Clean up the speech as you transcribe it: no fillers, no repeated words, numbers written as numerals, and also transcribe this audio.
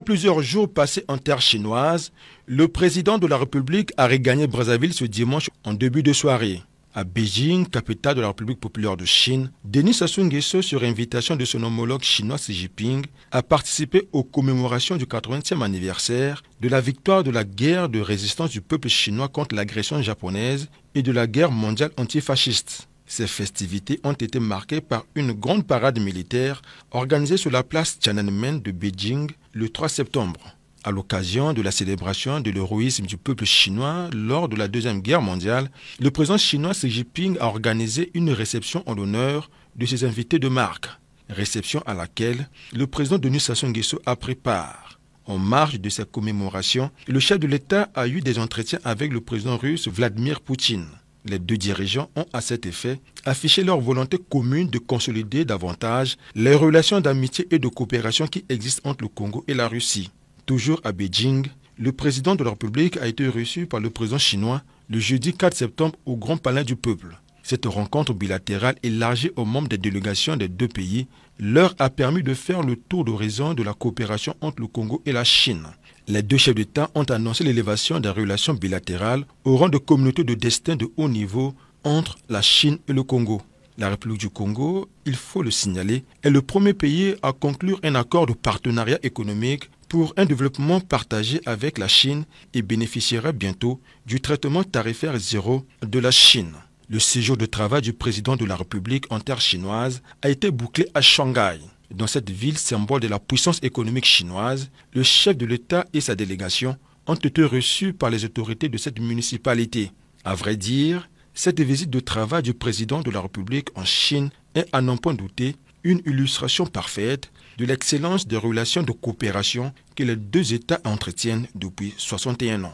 Plusieurs jours passés en terre chinoise, le président de la République a regagné Brazzaville ce dimanche en début de soirée. À Beijing, capitale de la République populaire de Chine, Denis Sassou Nguesso, sur invitation de son homologue chinois Xi Jinping, a participé aux commémorations du 80e anniversaire de la victoire de la guerre de résistance du peuple chinois contre l'agression japonaise et de la guerre mondiale antifasciste. Ces festivités ont été marquées par une grande parade militaire organisée sur la place Tiananmen de Beijing le 3 septembre. À l'occasion de la célébration de l'héroïsme du peuple chinois lors de la Deuxième Guerre mondiale, le président chinois Xi Jinping a organisé une réception en l'honneur de ses invités de marque. Réception à laquelle le président Denis Sassou Nguesso a pris part. En marge de ces commémorations, le chef de l'État a eu des entretiens avec le président russe Vladimir Poutine. Les deux dirigeants ont à cet effet affiché leur volonté commune de consolider davantage les relations d'amitié et de coopération qui existent entre le Congo et la Russie. Toujours à Beijing, le président de la République a été reçu par le président chinois le jeudi 4 septembre au Grand Palais du Peuple. Cette rencontre bilatérale élargie aux membres des délégations des deux pays leur a permis de faire le tour d'horizon de la coopération entre le Congo et la Chine. Les deux chefs d'État ont annoncé l'élévation des relations bilatérales au rang de communauté de destin de haut niveau entre la Chine et le Congo. La République du Congo, il faut le signaler, est le premier pays à conclure un accord de partenariat économique pour un développement partagé avec la Chine et bénéficiera bientôt du traitement tarifaire zéro de la Chine. Le séjour de travail du président de la République en terre chinoise a été bouclé à Shanghai. Dans cette ville, symbole de la puissance économique chinoise, le chef de l'État et sa délégation ont été reçus par les autorités de cette municipalité. À vrai dire, cette visite de travail du président de la République en Chine est, à n'en point douter, une illustration parfaite de l'excellence des relations de coopération que les deux États entretiennent depuis 61 ans.